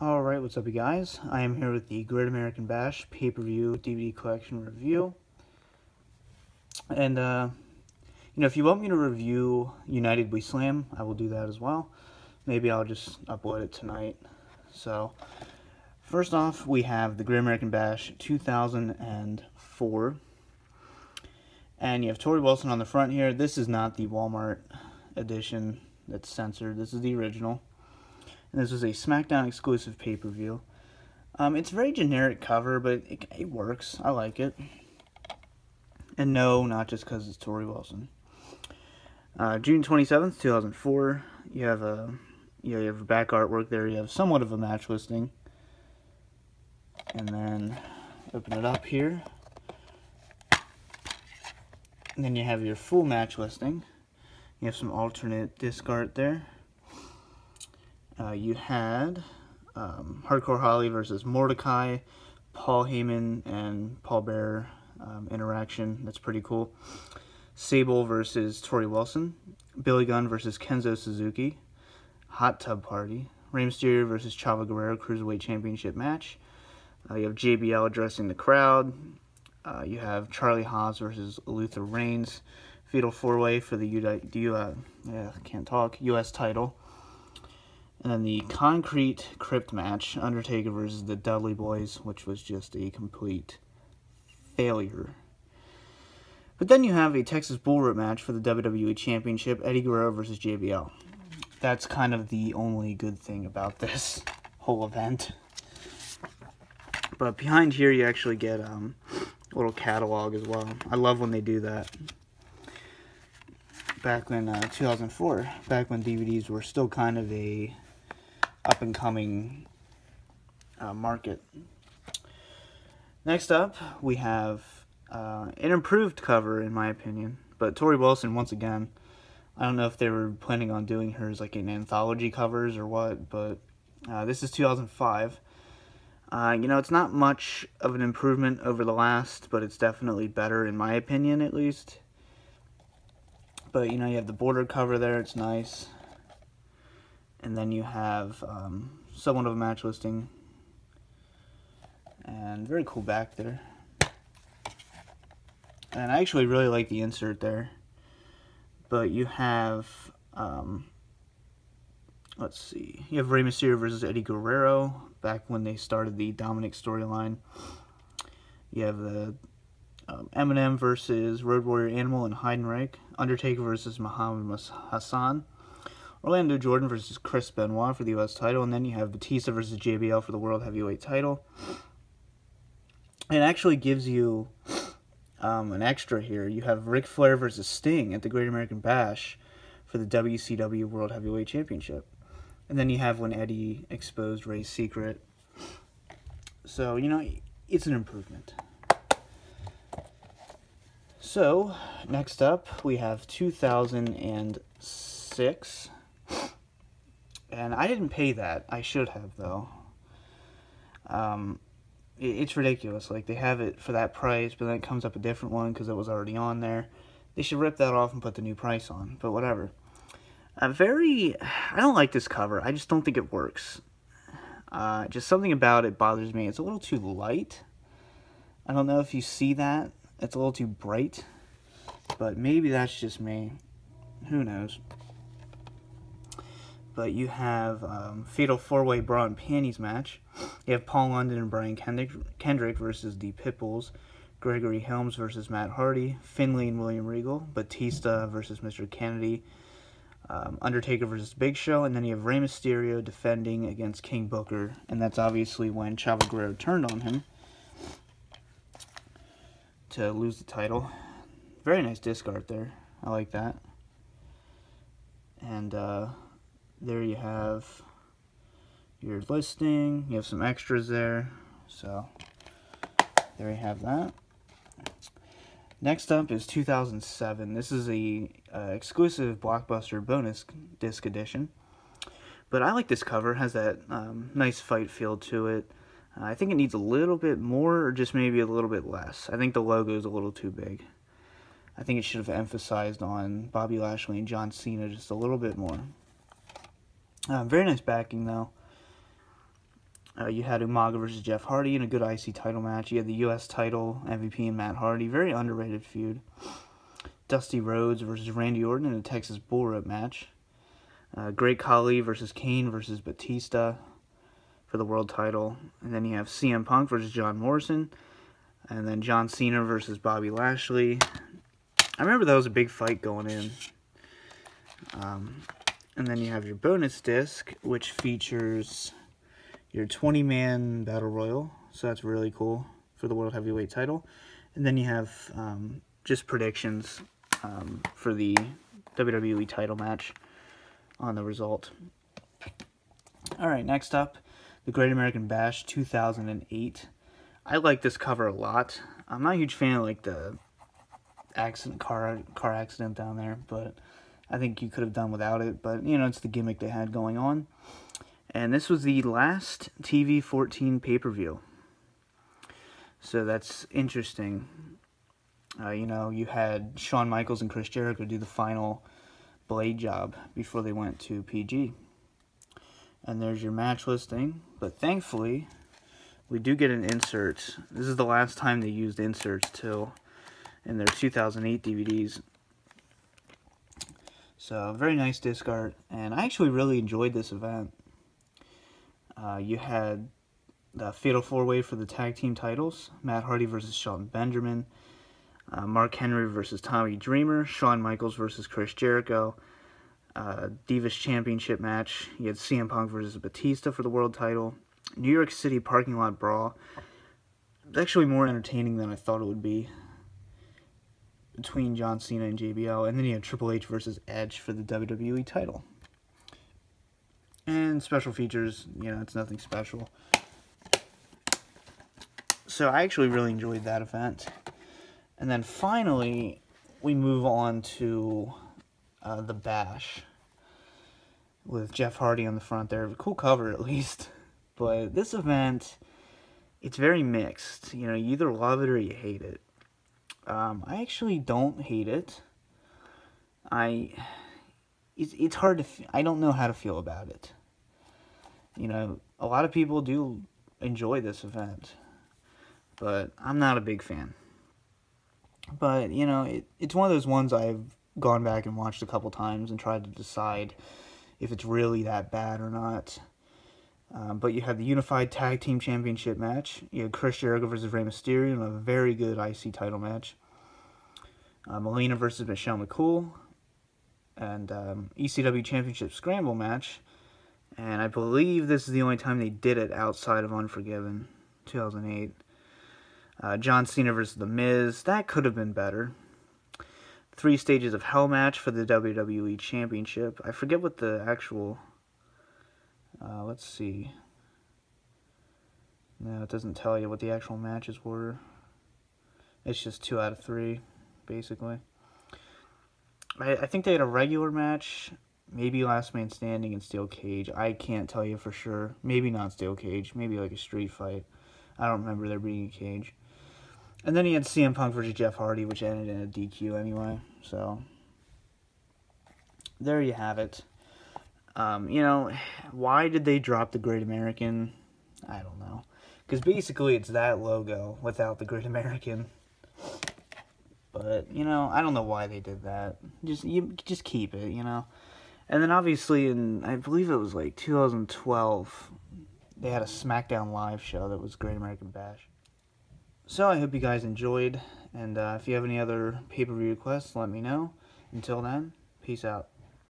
Alright, what's up you guys? I am here with the Great American Bash pay-per-view DVD collection review. And, if you want me to review United We Slam, I will do that as well. Maybe I'll just upload it tonight. So, first off, we have the Great American Bash 2004. And you have Torrie Wilson on the front here. This is not the Walmart edition that's censored. This is the original. And this was a SmackDown exclusive pay-per-view. It's a very generic cover, but it works. I like it. And no, not just because it's Torrie Wilson. June 27th, 2004. You have a back artwork there. You have somewhat of a match listing. And then open it up here. And then you have your full match listing. You have some alternate disc art there. You had Hardcore Holly versus Mordecai, Paul Heyman and Paul Bearer interaction. That's pretty cool. Sable versus Torrie Wilson. Billy Gunn versus Kenzo Suzuki. Hot Tub Party. Rey Mysterio versus Chavo Guerrero Cruiserweight Championship match. You have JBL addressing the crowd. You have Charlie Haas versus Luther Reigns. Fatal 4-Way for the U.S. title. And then the Concrete Crypt match, Undertaker versus the Dudley Boys, which was just a complete failure. But then you have a Texas Bull Rope match for the WWE Championship, Eddie Guerrero versus JBL. That's kind of the only good thing about this whole event. But behind here you actually get a little catalog as well. I love when they do that. Back in 2004, back when DVDs were still kind of a up-and-coming market. Next up, we have an improved cover, in my opinion. But Torrie Wilson, once again, I don't know if they were planning on doing hers like in anthology covers or what, but this is 2005. It's not much of an improvement over the last, but it's definitely better, in my opinion, at least. But, you have the border cover there, it's nice. And then you have somewhat of a match listing. And very cool back there. And I actually really like the insert there. But you have, let's see. You have Rey Mysterio versus Eddie Guerrero, back when they started the Dominic storyline. You have the Eminem versus Road Warrior Animal and Heidenreich. Undertaker versus Muhammad Hassan. Orlando Jordan versus Chris Benoit for the U.S. title. And then you have Batista versus JBL for the World Heavyweight title. It actually gives you an extra here. You have Ric Flair versus Sting at the Great American Bash for the WCW World Heavyweight Championship. And then you have when Eddie exposed Ray's secret. So, it's an improvement. So, next up, we have 2006. And I didn't pay that. I should have, though. It's ridiculous. Like, they have it for that price, but then it comes up a different one because it was already on there. They should rip that off and put the new price on, but whatever. I don't like this cover. I just don't think it works. Just something about it bothers me. It's a little too light. I don't know if you see that. It's a little too bright. But maybe that's just me. Who knows? But you have Fatal 4-Way Bra and Panties match. You have Paul London and Brian Kendrick versus the Pitbulls. Gregory Helms versus Matt Hardy. Finlay and William Regal. Batista versus Mr. Kennedy. Undertaker versus Big Show. And then you have Rey Mysterio defending against King Booker. And that's obviously when Chavo Guerrero turned on him to lose the title. Very nice disc art there. I like that. And there you have your listing. You have some extras there. So, there you have that. Next up is 2007. This is a exclusive Blockbuster bonus disc edition. But I like this cover. It has that nice fight feel to it. I think it needs a little bit more, or just maybe a little bit less. I think the logo is a little too big. I think it should have emphasized on Bobby Lashley and John Cena just a little bit more. Very nice backing, though. You had Umaga versus Jeff Hardy in a good IC title match. You had the U.S. title, MVP, and Matt Hardy. Very underrated feud. Dusty Rhodes versus Randy Orton in a Texas Bull Rope match. Great Khali versus Kane versus Batista for the world title. And then you have CM Punk versus John Morrison. And then John Cena versus Bobby Lashley. I remember that was a big fight going in. And then you have your bonus disc, which features your 20-man Battle Royal. So that's really cool for the World Heavyweight title. And then you have just predictions for the WWE title match on the result. Alright, next up, the Great American Bash 2008. I like this cover a lot. I'm not a huge fan of like the car accident down there, but I think you could have done without it. But, you know, it's the gimmick they had going on. And this was the last TV-14 pay-per-view. So that's interesting. You know, you had Shawn Michaels and Chris Jericho do the final blade job before they went to PG. And there's your match listing. But thankfully, we do get an insert. This is the last time they used inserts till in their 2008 DVDs. So, very nice disc art. And I actually really enjoyed this event. You had the Fatal 4-Way for the tag team titles. Matt Hardy versus Shelton Benjamin. Mark Henry versus Tommy Dreamer. Shawn Michaels versus Chris Jericho. Divas Championship match. You had CM Punk versus Batista for the world title. New York City Parking Lot Brawl. It's actually more entertaining than I thought it would be, between John Cena and JBL. And then you had Triple H versus Edge for the WWE title. And special features, you know, it's nothing special. So I actually really enjoyed that event. And then finally, we move on to the Bash with Jeff Hardy on the front there. Cool cover, at least. But this event, it's very mixed. You know, you either love it or you hate it. I actually don't hate it. It's hard to... I don't know how to feel about it. You know, a lot of people do enjoy this event, but I'm not a big fan. But, you know, it's one of those ones I've gone back and watched a couple times and tried to decide if it's really that bad or not. But you had the Unified Tag Team Championship match. You had Chris Jericho versus Rey Mysterio in a very good IC title match. Melina versus Michelle McCool. And ECW Championship Scramble match. And I believe this is the only time they did it outside of Unforgiven, 2008. John Cena versus The Miz. That could have been better. 3 Stages of Hell match for the WWE Championship. I forget what the actual... let's see. No, it doesn't tell you what the actual matches were. It's just 2 out of 3, basically. I think they had a regular match, maybe Last Man Standing and Steel Cage. I can't tell you for sure. Maybe not Steel Cage. Maybe like a street fight. I don't remember there being a cage. And then he had CM Punk versus Jeff Hardy, which ended in a DQ anyway. So, there you have it. You know, why did they drop the Great American? I don't know. Because basically it's that logo without the Great American. But, you know, I don't know why they did that. Just keep it, you know. And then obviously in, I believe it was like 2012, they had a SmackDown Live show that was Great American Bash. So I hope you guys enjoyed. And if you have any other pay-per-view requests, let me know. Until then, peace out.